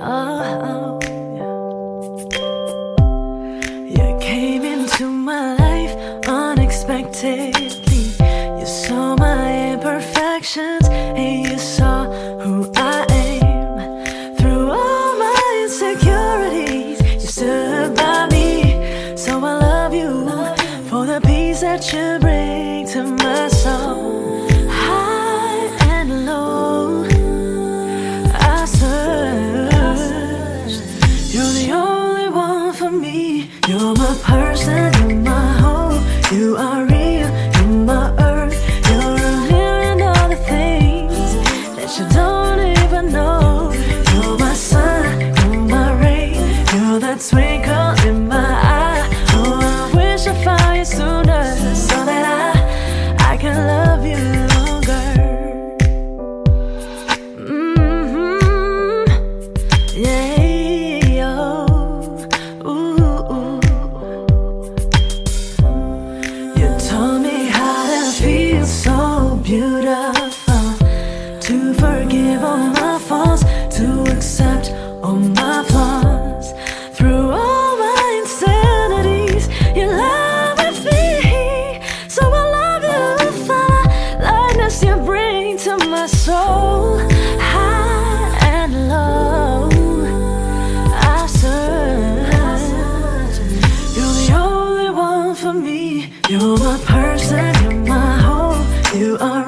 Oh, yeah. You came into my life unexpectedly. You saw my imperfections and you saw who I am. Through all my insecurities, you stood by me. So I love you for the peace that you bring to my soul. High and low, I searched. You're the only one for me. You're my person, you're my home. You are real, you're my earth. You're a million other things that you don't even know. You're my sun, you're my rain. You're that twinkle in my eye. Oh, I wish I found you sooner so that I can love you longer. Yeah, ooh. You taught me how to feel so beautiful, to forgive all my faults, to accept all my flaws. Through all my insanities, you love with me. So I love you for the lightness you bring to my soul. High and low, I search. You're the only one for me. You're my person, you're my home. You are